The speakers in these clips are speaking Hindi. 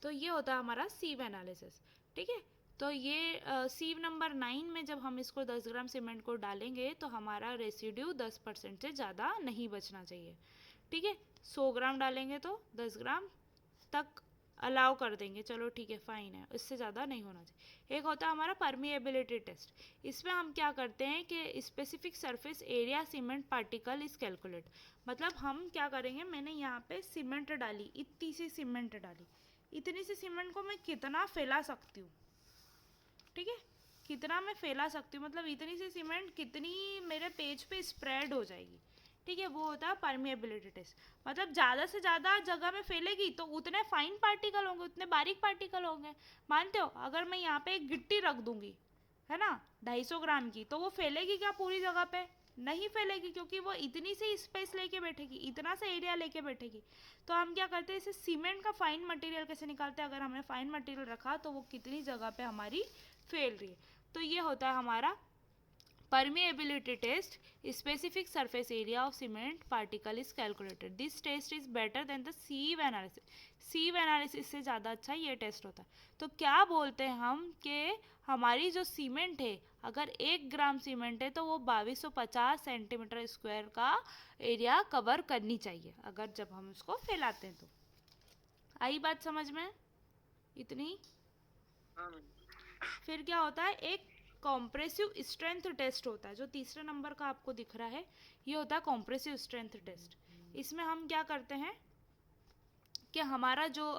तो ये होता है हमारा सीव एनालिसिस। ठीक है, तो ये सीव नंबर 9 में जब हम इसको 10 ग्राम सीमेंट को डालेंगे तो हमारा रेसिड्यू 10% से ज़्यादा नहीं बचना चाहिए। ठीक है, 100 ग्राम डालेंगे तो 10 ग्राम तक अलाउ कर देंगे, चलो ठीक है, फाइन है, इससे ज़्यादा नहीं होना चाहिए। एक होता है हमारा परमिएबिलिटी टेस्ट। इसमें हम क्या करते हैं कि specific surface area cement particle is calculate. मतलब हम क्या करेंगे, मैंने यहाँ पे सीमेंट डाली, इतनी सी सीमेंट डाली, इतनी सी सीमेंट को मैं कितना फैला सकती हूँ, ठीक है, कितना मैं फैला सकती हूँ, मतलब इतनी सी सीमेंट कितनी मेरे पेज पे स्प्रेड हो जाएगी। ठीक है, वो होता है परमिएबिलिटी टेस्ट। मतलब ज़्यादा से ज़्यादा जगह में फैलेगी तो उतने फाइन पार्टिकल होंगे, उतने बारीक पार्टिकल होंगे। मानते हो, अगर मैं यहाँ पे एक गिट्टी रख दूंगी, है ना, 250 ग्राम की, तो वो फैलेगी क्या पूरी जगह पे? नहीं फैलेगी, क्योंकि वो इतनी सी स्पेस लेके बैठेगी, इतना सा एरिया लेके बैठेगी। तो हम क्या करते हैं, इसे सीमेंट का फाइन मटेरियल कैसे निकालते हैं, अगर हमने फाइन मटेरियल रखा तो वो कितनी जगह पे हमारी फैल रही है। तो ये होता है हमारा permeability test. Specific surface area of cement particle is calculated. This test is better than the sieve analysis. sieve analysis से ज़्यादा अच्छा ये टेस्ट होता है। तो क्या बोलते हैं हम कि हमारी जो सीमेंट है, अगर 1 ग्राम सीमेंट है तो वो 2250 सेंटीमीटर स्क्वायर का एरिया कवर करनी चाहिए, अगर जब हम उसको फैलाते हैं तो। आई बात समझ में इतनी? फिर क्या होता है, एक कॉम्प्रेसिव स्ट्रेंथ टेस्ट होता है, जो तीसरे नंबर का आपको दिख रहा है, ये होता है कॉम्प्रेसिव स्ट्रेंथ टेस्ट। इसमें हम क्या करते हैं कि हमारा जो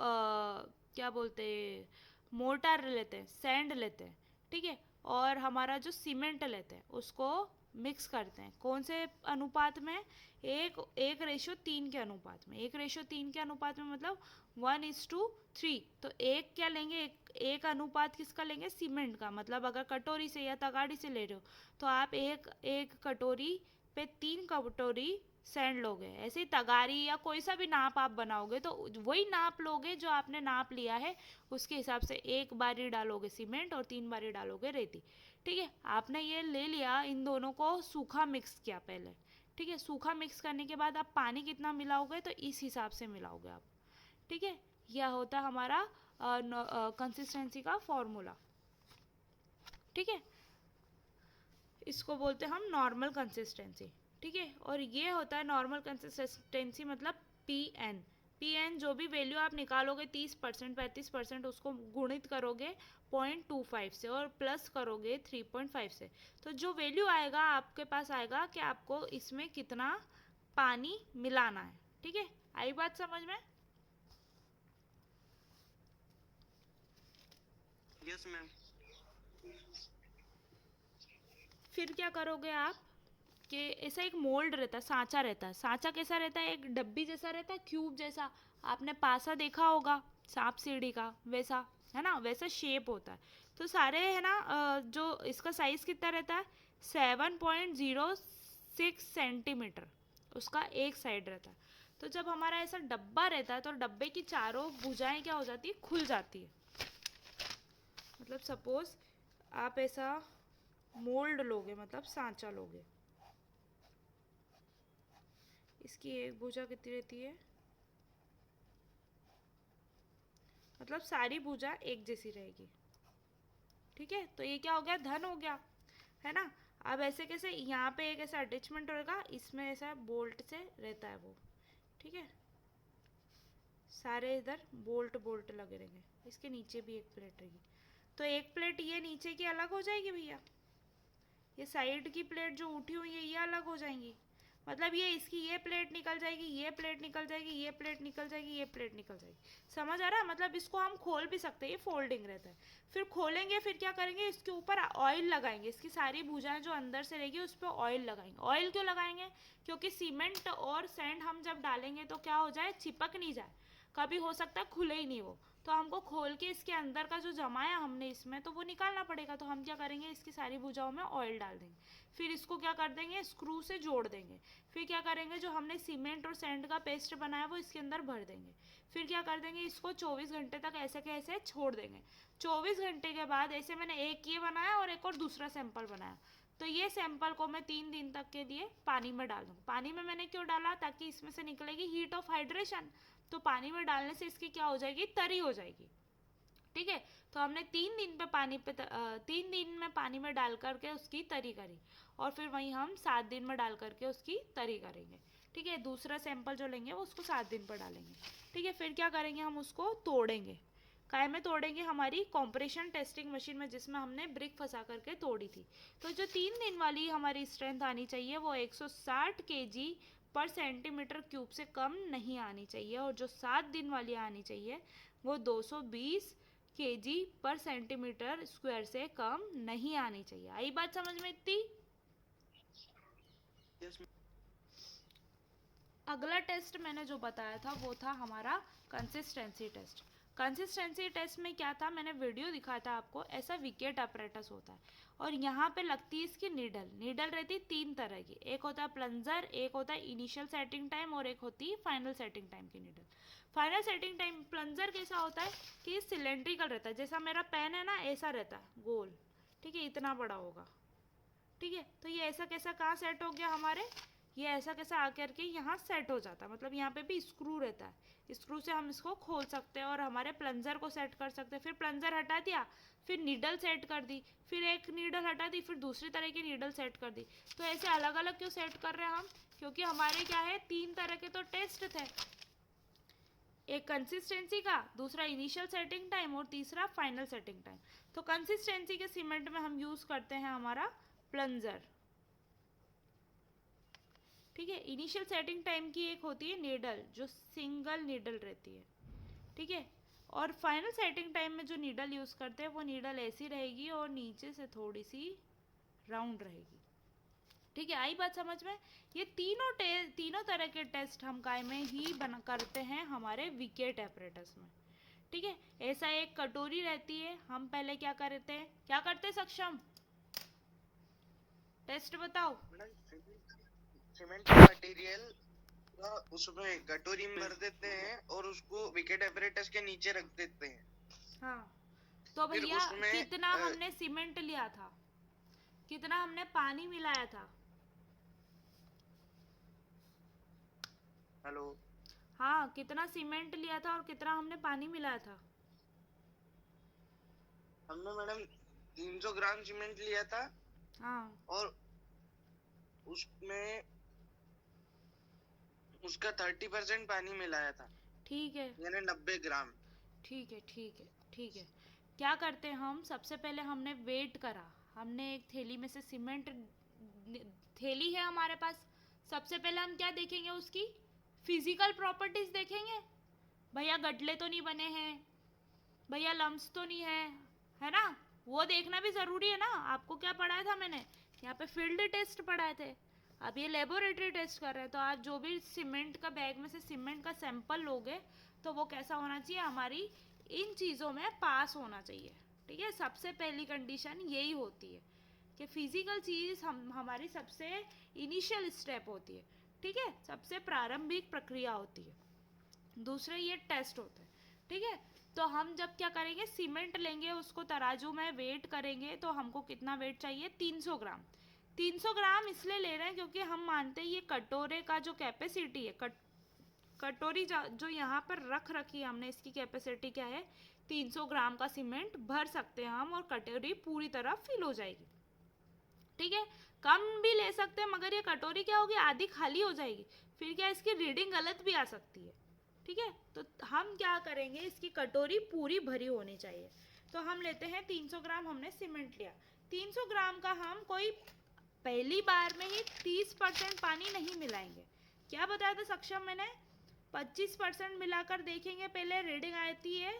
क्या बोलते हैं, मोर्टार लेते हैं, सैंड लेते हैं, ठीक है, और हमारा जो सीमेंट लेते हैं उसको मिक्स करते हैं। कौन से अनुपात में? एक 1:3 के अनुपात में। 1:3 के अनुपात में मतलब 1:3। तो एक क्या लेंगे, एक अनुपात किसका लेंगे? सीमेंट का। मतलब अगर कटोरी से या तगाड़ी से ले रहे हो तो आप एक कटोरी पे 3 कटोरी सैंड लोगे। ऐसे ही तगारी या कोई सा भी नाप आप बनाओगे तो वही नाप लोगे जो आपने नाप लिया है, उसके हिसाब से 1 बारी डालोगे सीमेंट और 3 बारी डालोगे रेती। ठीक है, आपने ये ले लिया, इन दोनों को सूखा मिक्स किया पहले। ठीक है, सूखा मिक्स करने के बाद आप पानी कितना मिलाओगे तो इस हिसाब से मिलाओगे आप। ठीक है, यह होता है हमारा कंसिस्टेंसी का फॉर्मूला। ठीक है, इसको बोलते हैं हम नॉर्मल कंसिस्टेंसी। ठीक है, और ये होता है नॉर्मल कंसिस्टेंसी मतलब पी एन जो भी वैल्यू आप निकालोगे 30% 35%, उसको गुणित करोगे 0.25 से और प्लस करोगे 3.5 से, तो जो वैल्यू आएगा आपके पास आएगा कि आपको इसमें कितना पानी मिलाना है। ठीक है, आई बात समझ में? Yes ma'am. फिर क्या करोगे आप कि ऐसा एक मोल्ड रहता है, सांचा रहता है। सांचा कैसा रहता है? एक डब्बी जैसा रहता है, क्यूब जैसा। आपने पासा देखा होगा सांप सीढ़ी का, वैसा है ना, वैसा शेप होता है। तो सारे है ना, जो इसका साइज कितना रहता है, 7.06 सेंटीमीटर उसका एक साइड रहता है। तो जब हमारा ऐसा डब्बा रहता है तो डब्बे की चारों भुजाएं क्या हो जाती है, खुल जाती है। मतलब सपोज आप ऐसा मोल्ड लोगे, मतलब सांचा लोगे, इसकी एक भुजा कितनी रहती है, मतलब सारी भुजा एक जैसी रहेगी। ठीक है, तो ये क्या हो गया, धन हो गया, है ना। अब ऐसे कैसे, यहाँ पे एक ऐसा अटैचमेंट रहेगा, इसमें ऐसा बोल्ट से रहता है वो। ठीक है, सारे इधर बोल्ट बोल्ट लगे रहेंगे। इसके नीचे भी एक प्लेट रहेगी, तो एक प्लेट ये नीचे की अलग हो जाएगी भैया, ये साइड की प्लेट जो उठी हुई है ये अलग हो जाएंगी। मतलब ये इसकी ये प्लेट निकल जाएगी, ये प्लेट निकल जाएगी, ये प्लेट निकल जाएगी, ये प्लेट निकल जाएगी। समझ आ रहा है? मतलब इसको हम खोल भी सकते हैं, ये फोल्डिंग रहता है। फिर खोलेंगे, फिर क्या करेंगे, इसके ऊपर ऑयल लगाएंगे, इसकी सारी भुजाएं जो अंदर से रहेगी उस पर ऑयल लगाएंगे। ऑयल क्यों लगाएंगे? क्योंकि सीमेंट और सैंड हम जब डालेंगे तो क्या हो जाए, चिपक नहीं जाए, कभी हो सकता है खुले ही नहीं वो। तो हमको खोल के इसके अंदर का जो जमाया हमने इसमें, तो वो निकालना पड़ेगा। तो हम क्या करेंगे, इसकी सारी भुजाओं में ऑयल डाल देंगे, फिर इसको क्या कर देंगे, स्क्रू से जोड़ देंगे। फिर क्या करेंगे, जो हमने सीमेंट और सैंड का पेस्ट बनाया वो इसके अंदर भर देंगे। फिर क्या कर देंगे, इसको 24 घंटे तक ऐसे के ऐसे छोड़ देंगे। 24 घंटे के बाद ऐसे मैंने एक ये बनाया और एक और दूसरा सैंपल बनाया, तो ये सैंपल को मैं 3 दिन तक के लिए पानी में डाल दूँ। पानी में मैंने क्यों डाला, ताकि इसमें से निकलेगी हीट ऑफ हाइड्रेशन। तो पानी में डालने से इसकी क्या हो जाएगी, तरी हो जाएगी। ठीक है, तो हमने 3 दिन में पानी में डाल करके उसकी तरी करी, और फिर वहीं हम 7 दिन में डाल करके उसकी तरी करेंगे। ठीक है, दूसरा सैंपल जो लेंगे वो उसको 7 दिन पर डालेंगे। ठीक है, फिर क्या करेंगे, हम उसको तोड़ेंगे। काय में तोड़ेंगे, हमारी कॉम्प्रेशन टेस्टिंग मशीन में, जिसमें हमने ब्रिक फंसा करके तोड़ी थी। तो जो 3 दिन वाली हमारी स्ट्रेंथ आनी चाहिए वो 160 kg पर सेंटीमीटर क्यूब से कम नहीं आनी चाहिए, और जो 7 दिन वाली आनी चाहिए वो 220 kg पर सेंटीमीटर स्क्वायर से कम नहीं आनी चाहिए। आई बात समझ में इतनी? अगला टेस्ट मैंने जो बताया था वो था हमारा कंसिस्टेंसी टेस्ट। कंसिस्टेंसी टेस्ट में क्या था, मैंने वीडियो दिखाया था आपको। ऐसा विकेट अपरेटस होता है, और यहाँ पे लगती है इसकी नीडल रहती है 3 तरह की। एक होता है प्लंजर, एक होता है इनिशियल सेटिंग टाइम, और एक होती है फाइनल सेटिंग टाइम की needle. Final setting time plunger कैसा होता है कि सिलेंड्रिकल रहता है, जैसा मेरा पेन है ना, ऐसा रहता है गोल। ठीक है, इतना बड़ा होगा। ठीक है, तो ये ऐसा कैसा कहाँ सेट हो गया हमारे, ये ऐसा कैसा आकर के यहाँ सेट हो जाता है। मतलब यहाँ पे भी स्क्रू रहता है, स्क्रू से हम इसको खोल सकते हैं और हमारे प्लंजर को सेट कर सकते हैं। फिर प्लंजर हटा दिया, फिर नीडल सेट कर दी, फिर एक नीडल हटा दी, फिर दूसरी तरह की नीडल सेट कर दी। तो ऐसे अलग अलग क्यों सेट कर रहे हैं हम, क्योंकि हमारे क्या है, 3 तरह के तो टेस्ट थे, एक कंसिस्टेंसी का, दूसरा इनिशियल सेटिंग टाइम, और तीसरा फाइनल सेटिंग टाइम। तो कंसिस्टेंसी के सीमेंट में हम यूज करते हैं हमारा प्लंजर। ठीक है, इनिशियल सेटिंग टाइम की एक होती है नीडल, जो सिंगल नीडल रहती है। ठीक है, और फाइनल सेटिंग टाइम में जो नीडल यूज करते हैं वो नीडल ऐसी रहेगी और नीचे से थोड़ी सी राउंड रहेगी। ठीक है, आई बात समझ में? ये तीनों तरह के टेस्ट हम काय में ही बना करते हैं हमारे विकेट एपरेटस में। ठीक है, ऐसा एक कटोरी रहती है, हम पहले क्या करते हैं, सक्षम टेस्ट बताओ। सीमेंट का मटेरियल उसमें कटोरी में भर देते हैं और उसको विकेट एपरेटस के नीचे रख देते हैं। हाँ, तो भैया कितना हमने सीमेंट लिया था, कितना हमने पानी मिलाया था? हेलो, हाँ, कितना सीमेंट लिया था और कितना हमने पानी मिलाया था? हमने मैडम 300 ग्राम सीमेंट लिया था। हाँ, और उसमें उसका 30% पानी मिलाया था। ठीक है, यानी 90 ग्राम। ठीक है, ठीक है, ठीक है। क्या करते हैं हम, सबसे पहले हमने वेट करा, हमने एक थैली में से सीमेंट, थैली है हमारे पास। सबसे पहले हम क्या देखेंगे, उसकी फिजिकल प्रॉपर्टीज देखेंगे। भैया गठले तो नहीं बने हैं, भैया लम्स तो नहीं है ना? वो देखना भी ज़रूरी है ना। आपको क्या पढ़ाया था मैंने, यहाँ पे फील्ड टेस्ट पढ़ाए थे, अब ये लेबोरेटरी टेस्ट कर रहे हैं। तो आप जो भी सीमेंट का बैग में से सीमेंट का सैंपल लोगे तो वो कैसा होना चाहिए, हमारी इन चीज़ों में पास होना चाहिए। ठीक है, सबसे पहली कंडीशन यही होती है कि फिजिकल चीज़ हमारी सबसे इनिशियल स्टेप होती है। ठीक है, सबसे प्रारंभिक प्रक्रिया होती है। दूसरे ये टेस्ट होते हैं। ठीक है, तो हम जब क्या करेंगे, सीमेंट लेंगे, उसको तराजू में वेट करेंगे, तो हमको कितना वेट चाहिए, 300 ग्राम। 300 ग्राम इसलिए ले रहे हैं क्योंकि हम मानते हैं ये कटोरे का जो कैपेसिटी है, कटोरी जो यहाँ पर रख रखी है हमने, इसकी कैपेसिटी क्या है, 300 ग्राम का सीमेंट भर सकते हैं हम, और कटोरी पूरी तरह फिल हो जाएगी। ठीक है, कम भी ले सकते हैं, मगर ये कटोरी क्या होगी, आधी खाली हो जाएगी, फिर क्या इसकी रीडिंग गलत भी आ सकती है। ठीक है, तो हम क्या करेंगे, इसकी कटोरी पूरी भरी होनी चाहिए। तो हम लेते हैं 300 ग्राम, हमने सीमेंट लिया। 300 ग्राम का हम कोई पहली बार में ही 30% पानी नहीं मिलाएंगे। क्या बताया था सक्षम मैंने, 25% मिलाकर देखेंगे पहले रीडिंग आती है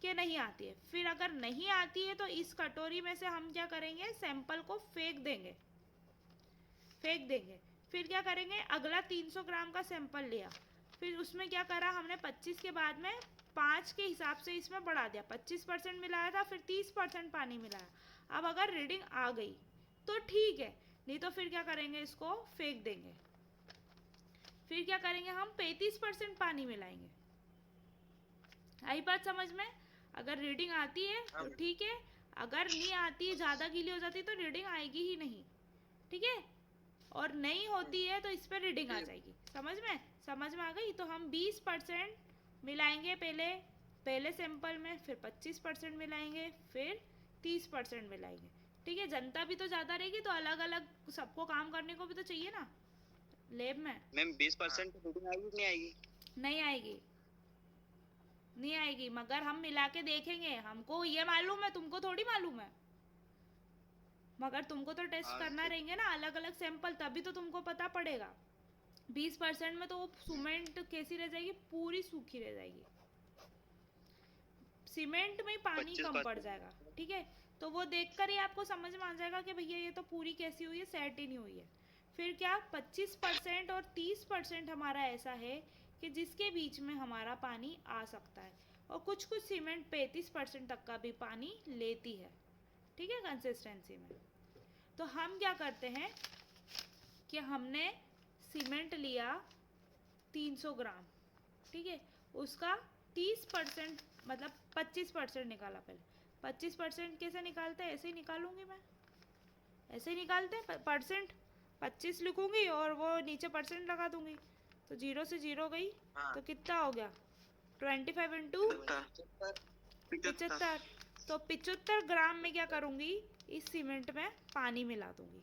कि नहीं आती है। फिर अगर नहीं आती है तो इस कटोरी में से हम क्या करेंगे, सैंपल को फेंक देंगे। फिर क्या करेंगे, अगला 300 ग्राम का सैंपल लिया, फिर उसमें क्या करा हमने, 25 के बाद में 5 के हिसाब से इसमें बढ़ा दिया, 25% मिलाया था, फिर 30% पानी मिलाया। अब अगर रीडिंग आ गई तो ठीक है, नहीं तो फिर क्या करेंगे, इसको फेंक देंगे। फिर क्या करेंगे, हम 35% पानी मिलाएंगे। आई बात समझ में? अगर रीडिंग आती है तो ठीक है, अगर नहीं आती है, ज़्यादा गीली हो जाती है, तो रीडिंग आएगी ही नहीं। ठीक है, और नहीं होती है तो इस पर रीडिंग आ जाएगी। समझ में आ गई? तो हम 20% मिलाएंगे पहले सैंपल में, फिर 25% मिलाएंगे, फिर 30% मिलाएंगे। ठीक है, जनता भी तो ज़्यादा रहेगी तो अलग अलग सबको काम करने को भी तो चाहिए ना लैब में। मैम 20% रीडिंग आएगी कि नहीं आएगी? नहीं आएगी, नहीं आएगी, मगर हम मिला के देखेंगे। हमको ये मालूम है, तुमको थोड़ी मालूम है। मगर तुमको तो टेस्ट करना रहेंगे ना अलग अलग सैंपल, तभी तो तुमको पता पड़ेगा। 20% में तो वो सीमेंट कैसी रह जाएगी, पूरी सूखी रह जाएगी, सीमेंट में पानी कम पड़ 25% जाएगा। ठीक है, तो वो देखकर ही आपको समझ में आ जाएगा कि भैया ये तो पूरी कैसी हुई है, सेट ही नहीं हुई है। फिर क्या 25% और 30% हमारा ऐसा है कि जिसके बीच में हमारा पानी आ सकता है, और कुछ कुछ सीमेंट 35% तक का भी पानी लेती है। ठीक है, कंसिस्टेंसी में। तो हम क्या करते हैं कि हमने सीमेंट लिया 300 ग्राम, ठीक है, उसका 30% मतलब 25% निकाला। पहले 25% कैसे निकालते हैं, ऐसे ही निकालूंगी मैं, ऐसे ही निकालते हैं परसेंट। 25 लिखूंगी और वो नीचे परसेंट लगा दूंगी, तो 0 से 0 गई। हाँ। तो कितना हो गया, 25 इंटू 75। तो 75 ग्राम में क्या करूँगी, इस सीमेंट में पानी मिला दूंगी।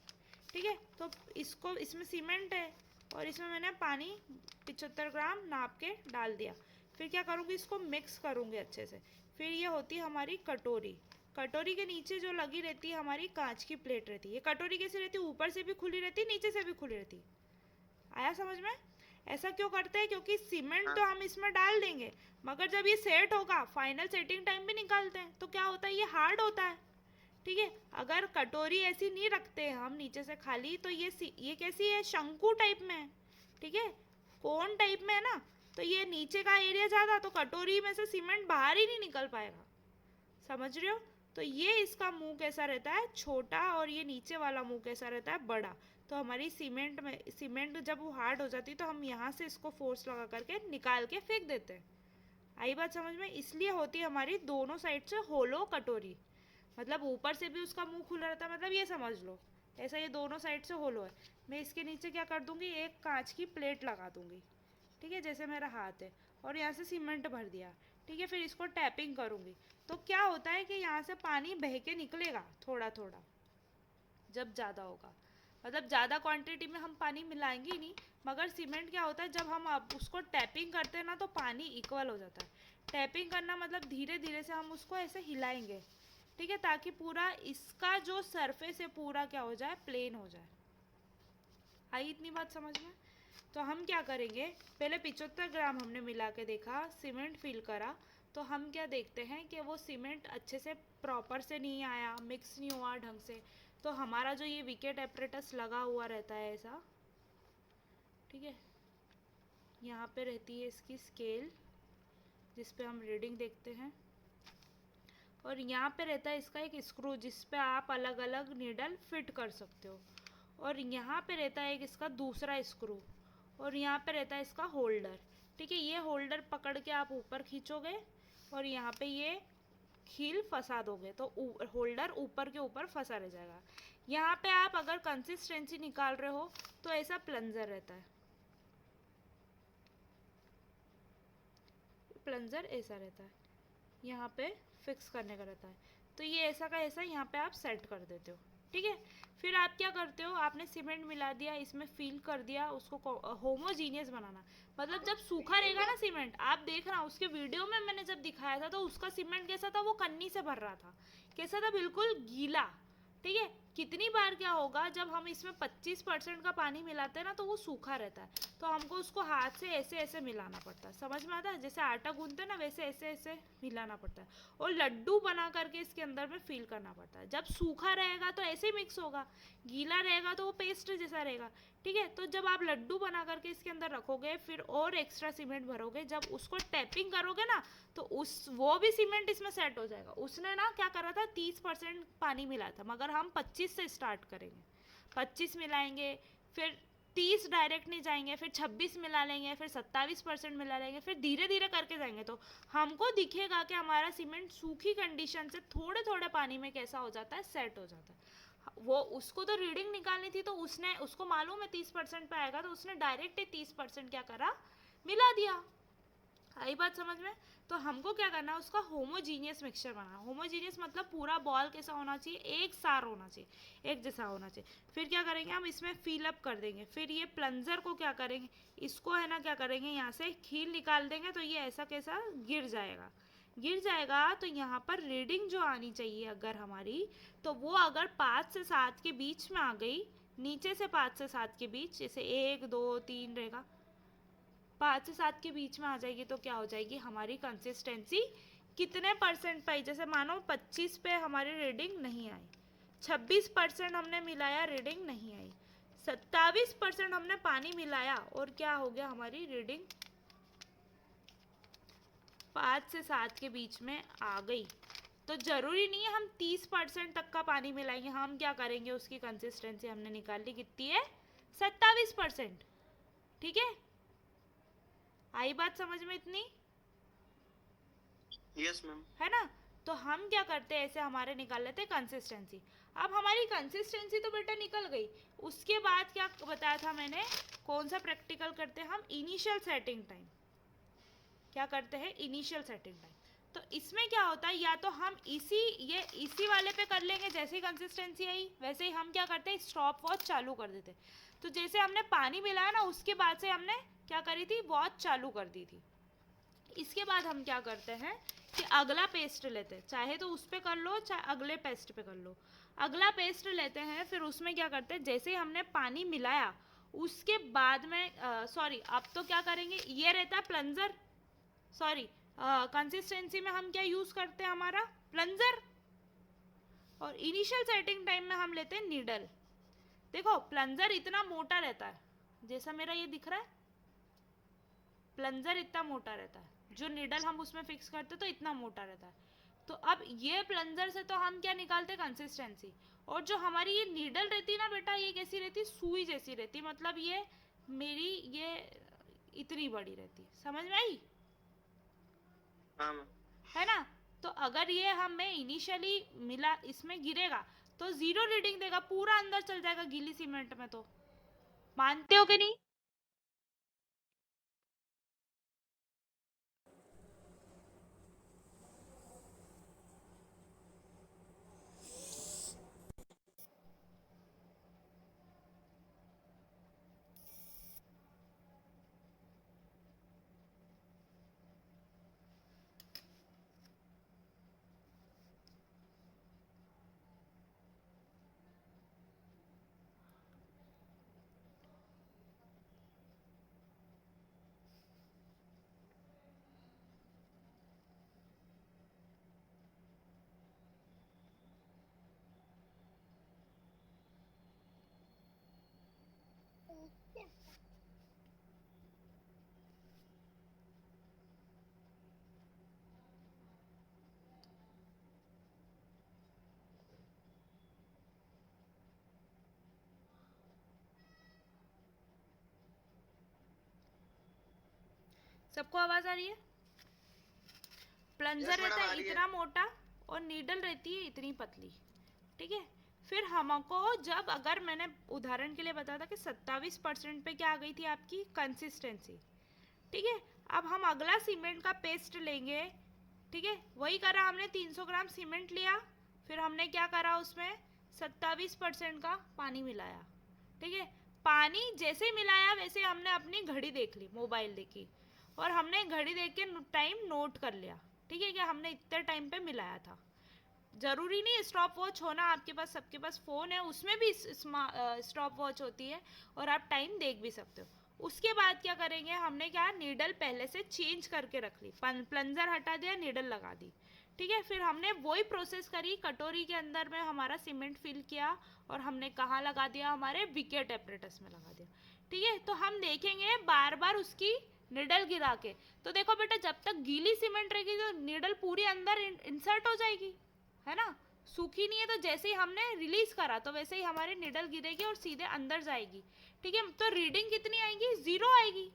ठीक है, तो इसको, इसमें सीमेंट है और इसमें मैंने पानी 75 ग्राम नाप के डाल दिया। फिर क्या करूँगी, इसको मिक्स करूँगी अच्छे से। फिर ये होती है हमारी कटोरी। कटोरी के नीचे जो लगी रहती है हमारी कांच की प्लेट रहती है। ये कटोरी कैसी रहती है, ऊपर से भी खुली रहती है, नीचे से भी खुली रहती है। आया समझ में? ऐसा क्यों करते हैं, क्योंकि सीमेंट तो हम इसमें डाल देंगे, मगर जब ये सेट होगा, फाइनल सेटिंग टाइम भी निकालते हैं, तो क्या होता है, ये हार्ड होता है। ठीक है, अगर कटोरी ऐसी नहीं रखते हम नीचे से खाली, तो ये कैसी है, शंकु टाइप में है। ठीक है, कोन टाइप में है ना, तो ये नीचे का एरिया ज़्यादा, तो कटोरी में से सीमेंट बाहर ही नहीं निकल पाएगा। समझ रहे हो? तो ये इसका मुंह कैसा रहता है, छोटा, और ये नीचे वाला मुंह कैसा रहता है, बड़ा। तो हमारी सीमेंट जब वो हार्ड हो जाती है तो हम यहाँ से इसको फोर्स लगा करके निकाल के फेंक देते हैं। आई बात समझ में? इसलिए होती है हमारी दोनों साइड से होलो कटोरी, मतलब ऊपर से भी उसका मुंह खुला रहता है, मतलब ये समझ लो ऐसा, ये दोनों साइड से होलो है। मैं इसके नीचे क्या कर दूंगी, एक कांच की प्लेट लगा दूंगी। ठीक है, जैसे मेरा हाथ है, और यहाँ से सीमेंट भर दिया। ठीक है, फिर इसको टैपिंग करूँगी। तो क्या होता है कि यहाँ से पानी बह के निकलेगा थोड़ा थोड़ा, जब ज़्यादा होगा, मतलब ज़्यादा क्वांटिटी में हम पानी मिलाएंगे ही नहीं। मगर सीमेंट क्या होता है, जब हम अब उसको टैपिंग करते हैं ना, तो पानी इक्वल हो जाता है। टैपिंग करना मतलब धीरे धीरे से हम उसको ऐसे हिलाएंगे। ठीक है, ताकि पूरा इसका जो सरफेस है पूरा क्या हो जाए, प्लेन हो जाए। आई इतनी बात समझ में? तो हम क्या करेंगे, पहले 75 ग्राम हमने मिला के देखा, सीमेंट फिल करा, तो हम क्या देखते हैं कि वो सीमेंट अच्छे से प्रॉपर से नहीं आया, मिक्स नहीं हुआ ढंग से। तो हमारा जो ये विकेट एपरेटस लगा हुआ रहता है ऐसा, ठीक है, यहाँ पे रहती है इसकी स्केल जिस पे हम रीडिंग देखते हैं, और यहाँ पे रहता है इसका एक स्क्रू जिस पे आप अलग अलग नीडल फिट कर सकते हो, और यहाँ पे रहता है एक इसका दूसरा स्क्रू, और यहाँ पे रहता है इसका होल्डर। ठीक है, ये होल्डर पकड़ के आप ऊपर खींचोगे और यहाँ पे ये खील फंसा दोगे, तो होल्डर ऊपर के ऊपर फंसा रह जाएगा। यहाँ पे आप अगर कंसिस्टेंसी निकाल रहे हो तो ऐसा प्लंजर रहता है, प्लंजर ऐसा रहता है, यहाँ पे फिक्स करने का रहता है। तो ये ऐसा का ऐसा यहाँ पे आप सेट कर देते हो। ठीक है, फिर आप क्या करते हो, आपने सीमेंट मिला दिया, इसमें फिल कर दिया, उसको होमोजीनियस बनाना। मतलब जब सूखा रहेगा ना सीमेंट, आप देखना उसके वीडियो में मैंने जब दिखाया था तो उसका सीमेंट कैसा था, वो कन्नी से भर रहा था, कैसा था, बिल्कुल गीला। ठीक है, कितनी बार क्या होगा, जब हम इसमें 25% का पानी मिलाते हैं ना, तो वो सूखा रहता है, तो हमको उसको हाथ से ऐसे ऐसे मिलाना पड़ता है। समझ में आता है? जैसे आटा गूंथते हैं ना, वैसे ऐसे ऐसे मिलाना पड़ता है, और लड्डू बना करके इसके अंदर में फील करना पड़ता है। जब सूखा रहेगा तो ऐसे ही मिक्स होगा, गीला रहेगा तो वो पेस्ट जैसा रहेगा। ठीक है, तो जब आप लड्डू बना करके इसके अंदर रखोगे, फिर और एक्स्ट्रा सीमेंट भरोगे, जब उसको टैपिंग करोगे ना, तो वो भी सीमेंट इसमें सेट हो जाएगा। उसने ना क्या करा था, 30% पानी मिला था, मगर हम 25 से स्टार्ट करेंगे। 25 मिलाएंगे, फिर 30 डायरेक्ट नहीं जाएंगे, फिर 26 मिला लेंगे, फिर 27% मिला लेंगे, फिर धीरे धीरे करके जाएंगे। तो हमको दिखेगा कि हमारा सीमेंट सूखी कंडीशन से थोड़े थोड़े पानी में कैसा हो जाता है, सेट हो जाता है। वो उसको तो रीडिंग निकालनी थी, तो उसको मालूम है 30% पे आएगा, तो उसने डायरेक्ट ही 30% क्या करा, मिला दिया। आई बात समझ में? तो हमको क्या करना है, उसका होमोजीनियस मिक्सचर बनाना। होमोजीनियस मतलब पूरा बॉल कैसा होना चाहिए, एक सार होना चाहिए, एक जैसा होना चाहिए। फिर क्या करेंगे हम, इसमें फिल अप कर देंगे। फिर ये प्लंजर को क्या करेंगे, इसको है ना क्या करेंगे, यहाँ से खील निकाल देंगे, तो ये ऐसा कैसा गिर जाएगा। गिर जाएगा तो यहाँ पर रीडिंग जो आनी चाहिए अगर हमारी, तो वो अगर 5 से 7 के बीच में आ गई, नीचे से 5 से 7 के बीच, जैसे 1 2 3 रहेगा, 5 से 7 के बीच में आ जाएगी, तो क्या हो जाएगी हमारी कंसिस्टेंसी कितने परसेंट पाई। जैसे मानो 25 पे हमारी रीडिंग नहीं आई, 26% हमने मिलाया, रीडिंग नहीं आई, 27% हमने पानी मिलाया और क्या हो गया, हमारी रीडिंग 5 से 7 के बीच में आ गई। तो जरूरी नहीं है हम 30% तक का पानी मिलाएंगे, हम क्या करेंगे, उसकी कंसिस्टेंसी हमने निकाल ली, कितनी है, 27%। ठीक है, आई बात समझ में इतनी? Yes ma'am. है ना? तो हम क्या करते हैं, ऐसे हमारे निकाल लेते हैं कंसिस्टेंसी। अब हमारी कंसिस्टेंसी तो बेटा निकल गई, उसके बाद क्या बताया था मैंने, कौन सा प्रैक्टिकल करते हैं हम, इनिशियल सेटिंग टाइम। क्या करते हैं, इनिशियल सेटिंग टाइम। तो इसमें क्या होता है, या तो हम इसी वाले पे कर लेंगे, जैसे ही कंसिस्टेंसी आई वैसे ही हम क्या करते हैं, स्टॉप वॉच चालू कर देते। तो जैसे हमने पानी मिलाया ना, उसके बाद से हमने क्या करी थी, वॉच चालू कर दी थी। इसके बाद हम क्या करते हैं कि अगला पेस्ट लेते हैं, चाहे तो उस पे कर लो, चाहे अगले पेस्ट पे कर लो। अगला पेस्ट लेते हैं, फिर उसमें क्या करते हैं, जैसे ही हमने पानी मिलाया उसके बाद में सॉरी, अब तो क्या करेंगे, ये रहता है प्लंजर, सॉरी कंसिस्टेंसी में हम क्या यूज करते हैं, हमारा प्लंजर। और इनिशियल सेटिंग टाइम में हम लेते हैं नीडल। देखो प्लंजर इतना मोटा रहता है, जैसा मेरा ये दिख रहा है, प्लंजर इतना मोटा रहता है, जो नीडल हम उसमें फिक्स करते तो इतना मोटा रहता है। तो अब ये प्लंजर से तो हम क्या निकालते हैं, कंसिस्टेंसी। और जो हमारी ये नीडल रहती है ना बेटा, ये कैसी रहती, सुई जैसी रहती, मतलब ये मेरी ये इतनी बड़ी रहती, समझ में आई? हाँ मैम। है ना? तो अगर ये हमें इनिशियली मिला, इसमें गिरेगा तो 0 रीडिंग देगा, पूरा अंदर चल जाएगा गीली सीमेंट में। तो मानते हो कि नहीं? सबको आवाज आ रही है? प्लंजर Yes, रहता madam, आ है रही है। इतना मोटा और नीडल रहती है इतनी पतली। ठीक है, फिर हमको जब, अगर मैंने उदाहरण के लिए बताया था कि 27% पे क्या आ गई थी आपकी कंसिस्टेंसी। ठीक है, अब हम अगला सीमेंट का पेस्ट लेंगे। ठीक है, वही करा हमने, 300 ग्राम सीमेंट लिया, फिर हमने क्या करा, उसमें 27% का पानी मिलाया। ठीक है, पानी जैसे ही मिलाया वैसे हमने अपनी घड़ी देख ली, मोबाइल देखी, और हमने घड़ी देख के टाइम नोट कर लिया। ठीक है, कि हमने इतने टाइम पे मिलाया था। जरूरी नहीं स्टॉप वॉच होना आपके पास, सबके पास फ़ोन है उसमें भी स्टॉप वॉच होती है और आप टाइम देख भी सकते हो। उसके बाद क्या करेंगे, हमने क्या, नीडल पहले से चेंज करके रख ली, प्लंजर हटा दिया, नीडल लगा दी। ठीक है, फिर हमने वही प्रोसेस करी, कटोरी के अंदर में हमारा सीमेंट फिल किया और हमने कहाँ लगा दिया, हमारे विकेट एपरेटस में लगा दिया। ठीक है, तो हम देखेंगे बार बार उसकी निडल गिरा के। तो देखो बेटा, जब तक गीली सीमेंट रहेगी तो निडल पूरी अंदर इंसर्ट हो जाएगी, है ना, सूखी नहीं है। तो जैसे ही हमने रिलीज करा तो वैसे ही हमारी निडल गिरेगी और सीधे अंदर जाएगी। ठीक है, तो रीडिंग कितनी आएगी, 0 आएगी,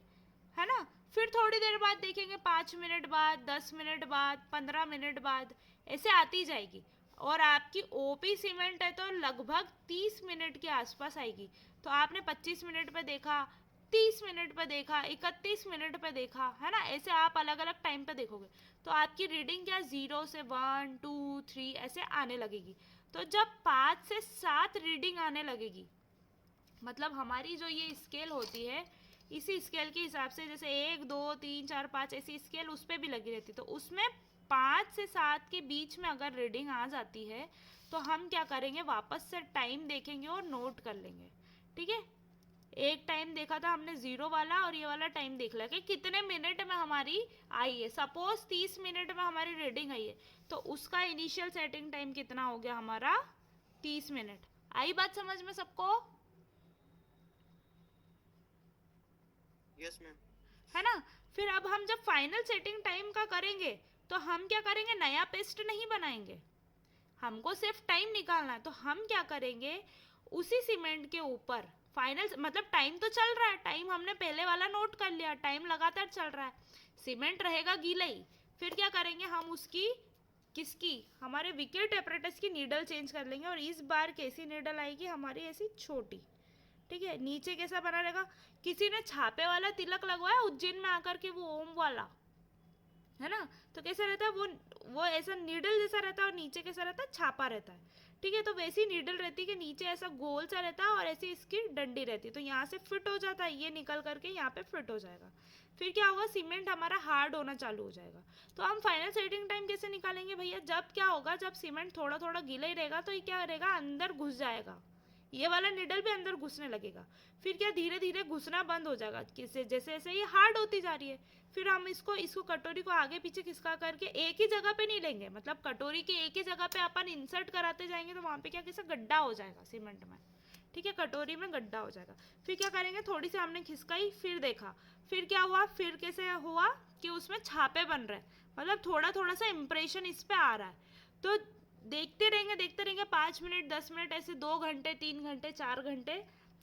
है ना। फिर थोड़ी देर बाद देखेंगे, 5 मिनट बाद, 10 मिनट बाद, 15 मिनट बाद, ऐसे आती जाएगी। और आपकी ओपी सीमेंट है तो लगभग 30 मिनट के आसपास आएगी। तो आपने 25 मिनट पे देखा, 30 मिनट पे देखा, 31 मिनट पे देखा, है ना, ऐसे आप अलग अलग टाइम पे देखोगे तो आपकी रीडिंग क्या 0 से 1 2 3 ऐसे आने लगेगी। तो जब 5 से 7 रीडिंग आने लगेगी, मतलब हमारी जो ये स्केल होती है, इसी स्केल के हिसाब से जैसे 1 2 3 4 5 ऐसी स्केल उस पर भी लगी रहती, तो उसमें 5 से 7 के बीच में अगर रीडिंग आ जाती है तो हम क्या करेंगे, वापस से टाइम देखेंगे और नोट कर लेंगे। ठीक है, एक टाइम देखा था हमने 0 वाला, और ये वाला टाइम देख लिया कि कितने मिनट में हमारी आई है। सपोज 30 मिनट में हमारी रीडिंग आई है, तो उसका इनिशियल सेटिंग टाइम कितना हो गया हमारा, 30 मिनट। आई बात समझ में सबको? Yes ma'am. है ना। फिर अब हम जब फाइनल सेटिंग टाइम का करेंगे तो हम क्या करेंगे, नया पेस्ट नहीं बनाएंगे, हमको सिर्फ टाइम निकालना है। तो हम क्या करेंगे, उसी सीमेंट के ऊपर फाइनल, मतलब टाइम तो चल रहा है, टाइम हमने पहले वाला नोट कर लिया, टाइम लगातार चल रहा है, सीमेंट रहेगा गीला ही। फिर क्या करेंगे हम, उसकी किसकी, हमारे विकेट एपरेटस की नीडल चेंज कर लेंगे, और इस बार कैसी नीडल आएगी हमारी, ऐसी छोटी। ठीक है, नीचे कैसा बना रहेगा, किसी ने छापे वाला तिलक लगवाया उज्जैन में आकर के, वो ओम वाला, है ना, तो कैसा रहता है वो ऐसा नीडल जैसा रहता है, और नीचे कैसा रहता है, छापा रहता है। ठीक है, तो वैसी नीडल रहती है कि नीचे ऐसा गोल सा रहता है और ऐसी इसकी डंडी रहती है, तो यहाँ से फिट हो जाता है, ये निकल करके यहाँ पे फिट हो जाएगा। फिर क्या होगा, सीमेंट हमारा हार्ड होना चालू हो जाएगा। तो हम फाइनल सेटिंग टाइम कैसे निकालेंगे भैया, जब क्या होगा, जब सीमेंट थोड़ा थोड़ा गीला ही रहेगा तो ये क्या करेगा, अंदर घुस जाएगा, ये वाला निडल भी अंदर घुसने लगेगा। फिर क्या, धीरे धीरे घुसना बंद हो जाएगा, जैसे जैसे ये हार्ड होती जा रही है। फिर हम इसको कटोरी को आगे पीछे खिसका करके एक ही जगह पे नहीं लेंगे, मतलब कटोरी के एक ही जगह पे अपन इंसर्ट कराते जाएंगे, तो वहाँ पे क्या, कैसे गड्ढा हो जाएगा सीमेंट में। ठीक है, कटोरी में गड्ढा हो जाएगा। फिर क्या करेंगे, थोड़ी सी हमने खिसकाई, फिर देखा, फिर क्या हुआ, फिर कैसे हुआ कि उसमें छापे बन रहे, मतलब थोड़ा थोड़ा सा इम्प्रेशन इस पे आ रहा है। तो देखते रहेंगे 5 मिनट 10 मिनट ऐसे, 2 घंटे 3 घंटे 4 घंटे,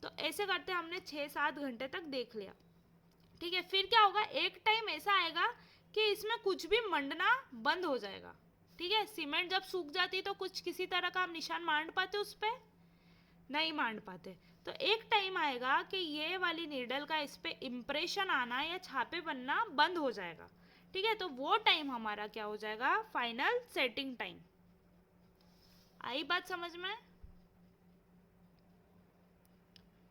तो ऐसे करते हमने 6-7 घंटे तक देख लिया। ठीक है, फिर क्या होगा, एक टाइम ऐसा आएगा कि इसमें कुछ भी मंडना बंद हो जाएगा। ठीक है, सीमेंट जब सूख जाती है तो कुछ किसी तरह का हम निशान मांड पाते, उस पर नहीं मांड पाते। तो एक टाइम आएगा कि ये वाली नीडल का इस पे इम्प्रेशन आना या छापे बनना बंद हो जाएगा। ठीक है, तो वो टाइम हमारा क्या हो जाएगा, फाइनल सेटिंग टाइम। आई बात समझ में?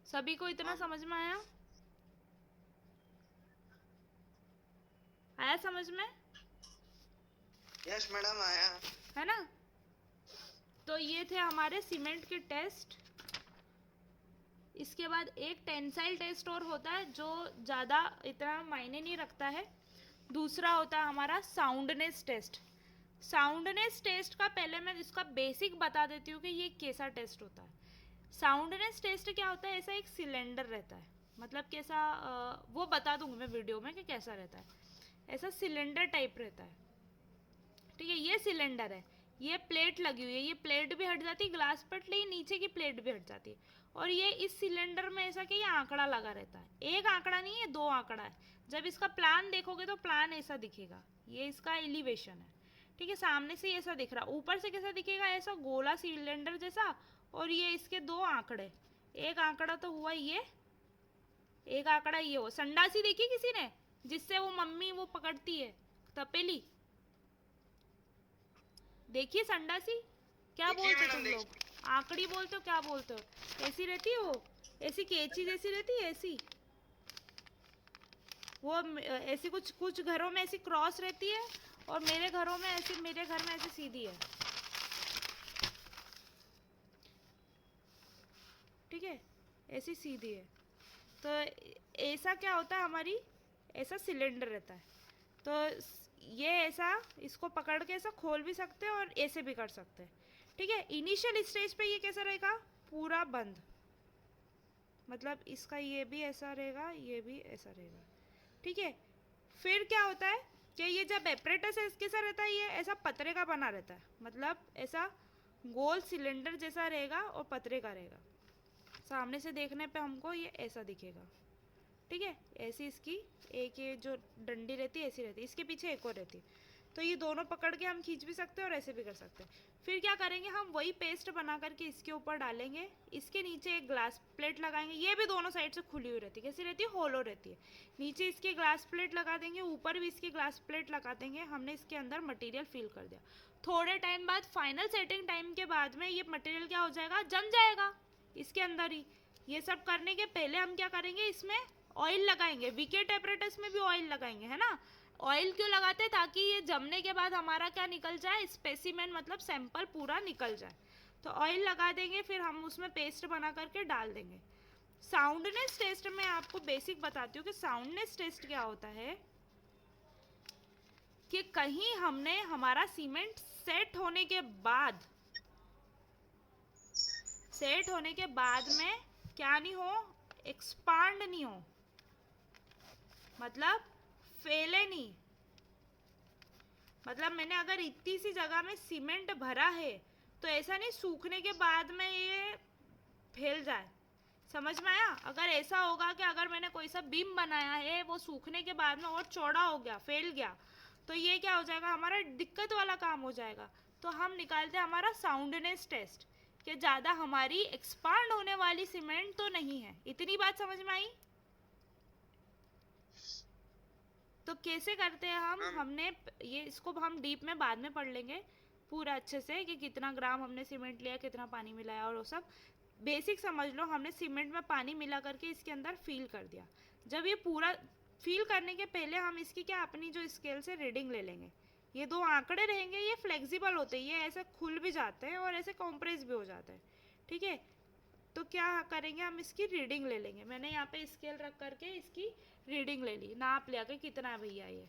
सभी को इतना समझ में आया? आया समझ में? यस मैडम, आया। है ना। तो ये थे हमारे सीमेंट के टेस्ट। इसके बाद एक टेंसाइल टेस्ट और होता है जो ज़्यादा इतना मायने नहीं रखता है। दूसरा होता है हमारा साउंडनेस टेस्ट। साउंडनेस टेस्ट का पहले मैं इसका बेसिक बता देती हूँ कि ये कैसा टेस्ट होता है। साउंडनेस टेस्ट क्या होता है, ऐसा एक सिलेंडर रहता है, मतलब कैसा, वो बता दूंगी मैं वीडियो में कि कैसा रहता है। ऐसा सिलेंडर टाइप रहता है। ठीक है, ये सिलेंडर है, ये प्लेट लगी हुई है, ये प्लेट भी हट जाती है, ग्लास पटली नीचे की प्लेट भी हट जाती है, और ये इस सिलेंडर में ऐसा कि ये आंकड़ा लगा रहता है। एक आंकड़ा नहीं है, 2 आंकड़ा है। जब इसका प्लान देखोगे तो प्लान ऐसा दिखेगा, ये इसका एलिवेशन है। ठीक है, सामने से ऐसा दिख रहा, ऊपर से कैसा दिखेगा, ऐसा गोला सिलेंडर जैसा, और ये इसके 2 आंकड़े, एक आंकड़ा तो हुआ ये, एक आंकड़ा ये हो। संडासी देखी किसी ने, जिससे वो मम्मी वो पकड़ती है तपेली, देखिए संडासी, क्या बोलते हो तुम लोग, आंकड़ी बोलते हो, क्या बोलते हो, ऐसी रहती है वो, ऐसी कैंची जैसी रहती है, ऐसी वो ऐसी कुछ कुछ घरों में ऐसी क्रॉस रहती है, और मेरे घरों में ऐसी, मेरे घर में ऐसी सीधी है। ठीक है, ऐसी सीधी है। तो ऐसा क्या होता है, हमारी ऐसा सिलेंडर रहता है। तो ये ऐसा, इसको पकड़ के ऐसा खोल भी सकते हैं और ऐसे भी कर सकते हैं। ठीक है, इनिशियल स्टेज पे ये कैसा रहेगा, पूरा बंद, मतलब इसका ये भी ऐसा रहेगा, ये भी ऐसा रहेगा। ठीक है, फिर क्या होता है कि ये जब एपरेटस है कैसा रहता है, ये ऐसा पतरे का बना रहता है, मतलब ऐसा गोल सिलेंडर जैसा रहेगा और पतरे का रहेगा। सामने से देखने पे हमको ये ऐसा दिखेगा। ठीक है, ऐसी इसकी एक ये जो डंडी रहती है ऐसी रहती है, इसके पीछे एक और रहती है। तो ये दोनों पकड़ के हम खींच भी सकते हैं और ऐसे भी कर सकते हैं। फिर क्या करेंगे, हम वही पेस्ट बना करके इसके ऊपर डालेंगे, इसके नीचे एक ग्लास प्लेट लगाएंगे। ये भी दोनों साइड से खुली हुई रहती है, कैसी रहती है, होलो रहती है। नीचे इसके ग्लास प्लेट लगा देंगे, ऊपर भी इसके ग्लास प्लेट लगा देंगे। हमने इसके अंदर मटेरियल फिल कर दिया। थोड़े टाइम बाद, फाइनल सेटिंग टाइम के बाद में ये मटेरियल क्या हो जाएगा, जम जाएगा इसके अंदर ही। ये सब करने के पहले हम क्या करेंगे, इसमें ऑयल लगाएंगे। विकेट एपरेटस में भी ऑयल लगाएंगे, है ना। ऑयल क्यों लगाते हैं, ताकि ये जमने के बाद हमारा क्या निकल जाए, स्पेसिमेन मतलब सैंपल पूरा निकल जाए। तो ऑयल लगा देंगे, फिर हम उसमें पेस्ट बना करके डाल देंगे। साउंडनेस टेस्ट में आपको बेसिक बताती हूँ कि साउंडनेस टेस्ट क्या होता है, कि कहीं हमने हमारा सीमेंट सेट होने के बाद में क्या नहीं हो, एक्सपांड नहीं हो, मतलब फैले नहीं। मतलब मैंने अगर इतनी सी जगह में सीमेंट भरा है तो ऐसा नहीं सूखने के बाद में ये फैल जाए। समझ में आया। अगर ऐसा होगा कि अगर मैंने कोई सा बीम बनाया है, वो सूखने के बाद में और चौड़ा हो गया, फैल गया, तो ये क्या हो जाएगा, हमारा दिक्कत वाला काम हो जाएगा। तो हम निकालते हैं हमारा साउंडनेस टेस्ट, कि ज़्यादा हमारी एक्सपांड होने वाली सीमेंट तो नहीं है। इतनी बात समझ में आई। तो कैसे करते हैं हमने ये, इसको हम डीप में बाद में पढ़ लेंगे पूरा अच्छे से, कि कितना ग्राम हमने सीमेंट लिया, कितना पानी मिलाया, और वो सब बेसिक समझ लो। हमने सीमेंट में पानी मिला करके इसके अंदर फिल कर दिया। जब ये पूरा फिल करने के पहले हम इसकी क्या, अपनी जो स्केल से रीडिंग ले लेंगे। ये दो आंकड़े रहेंगे, ये फ्लेक्सिबल होते हैं, ये ऐसे खुल भी जाते हैं और ऐसे कॉम्प्रेस भी हो जाते हैं, ठीक है। तो क्या करेंगे, हम इसकी रीडिंग ले लेंगे। मैंने यहाँ पे स्केल रख करके इसकी रीडिंग ले ली, नाप लिया कि कितना है भैया ये।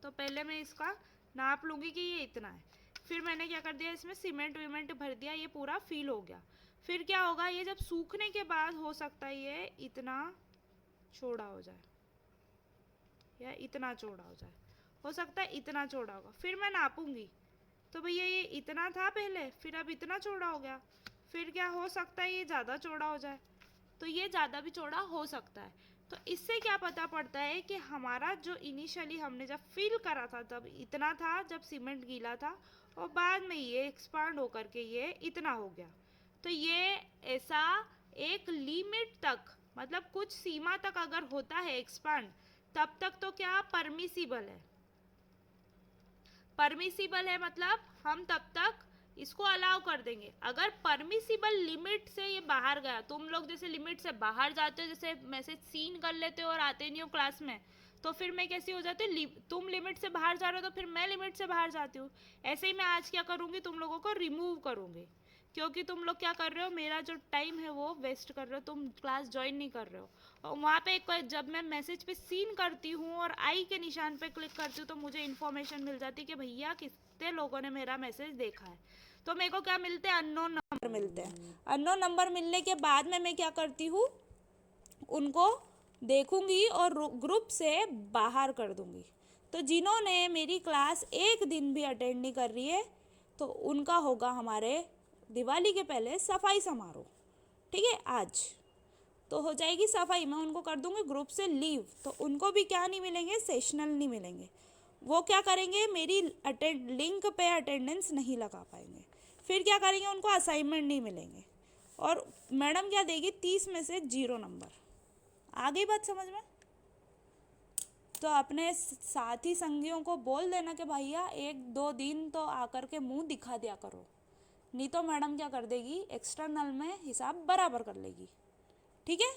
तो पहले मैं इसका नाप लूँगी कि ये इतना है। फिर मैंने क्या कर दिया, इसमें सीमेंट वीमेंट भर दिया, ये पूरा फिल हो गया। फिर क्या होगा, ये जब सूखने के बाद हो सकता है ये इतना चौड़ा हो जाए, या इतना चौड़ा हो सकता है इतना चौड़ा होगा। फिर मैं नापूंगी, तो भैया ये इतना था पहले, फिर अब इतना चौड़ा हो गया। फिर क्या हो सकता है, ये ज़्यादा चौड़ा हो जाए, तो ये ज़्यादा भी चौड़ा हो सकता है। तो इससे क्या पता पड़ता है कि हमारा जो इनिशियली हमने जब फिल करा था तब इतना था, जब सीमेंट गीला था, और बाद में ये एक्सपांड होकर के ये इतना हो गया। तो ये ऐसा एक लिमिट तक, मतलब कुछ सीमा तक अगर होता है एक्सपांड, तब तक तो क्या परमिसिबल है। परमिसिबल है मतलब हम तब तक इसको अलाउ कर देंगे। अगर परमिसिबल लिमिट से ये बाहर गया, तुम लोग जैसे लिमिट से बाहर जाते हो, जैसे मैसेज सीन कर लेते हो और आते नहीं हो क्लास में, तो फिर मैं कैसी हो जाती हूँ, तुम लिमिट से बाहर जा रहे हो तो फिर मैं लिमिट से बाहर जाती हूँ। ऐसे ही मैं आज क्या करूँगी, तुम लोगों को रिमूव करूँगी, क्योंकि तुम लोग क्या कर रहे हो, मेरा जो टाइम है वो वेस्ट कर रहे हो, तुम क्लास ज्वाइन नहीं कर रहे हो। और वहाँ पे जब मैं मैसेज पे सीन करती हूँ और आई के निशान पे क्लिक करती हूँ, तो मुझे इन्फॉर्मेशन मिल जाती है कि भैया कितने लोगों ने मेरा मैसेज देखा है। तो मेरे को क्या मिलते हैं, अननोन नंबर मिलते हैं। अननोन नंबर मिलने के बाद में मैं क्या करती हूँ, उनको देखूंगी और ग्रुप से बाहर कर दूंगी। तो जिन्होंने मेरी क्लास एक दिन भी अटेंड नहीं कर रही है, तो उनका होगा हमारे दिवाली के पहले सफाई समारोह, ठीक है। आज तो हो जाएगी सफाई, मैं उनको कर दूंगी ग्रुप से लीव, तो उनको भी क्या नहीं मिलेंगे, सेशनल नहीं मिलेंगे। वो क्या करेंगे, मेरी लिंक पे अटेंडेंस नहीं लगा पाएंगे। फिर क्या करेंगे, उनको असाइनमेंट नहीं मिलेंगे, और मैडम क्या देगी, 30 में से 0 नंबर। आ गई बात समझ में। तो अपने साथी संगियों को बोल देना कि भैया 1-2 दिन तो आकर के मुंह दिखा दिया करो, नहीं तो मैडम क्या कर देगी, एक्सटर्नल में हिसाब बराबर कर लेगी, ठीक है।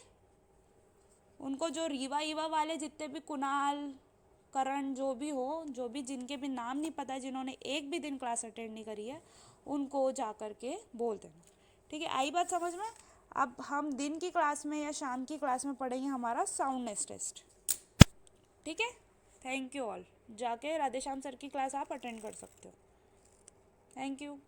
उनको जो रीवा वाले जितने भी कुणाल, करण, जो भी हो, जो भी जिनके भी नाम नहीं पता, जिन्होंने एक भी दिन क्लास अटेंड नहीं करी है, उनको जा कर के बोल देना, ठीक है। आई बात समझ में। अब हम दिन की क्लास में या शाम की क्लास में पढ़ेंगे हमारा साउंडनेस टेस्ट, ठीक है। Thank you all. जाके राधेश्याम सर की क्लास आप अटेंड कर सकते हो। Thank you.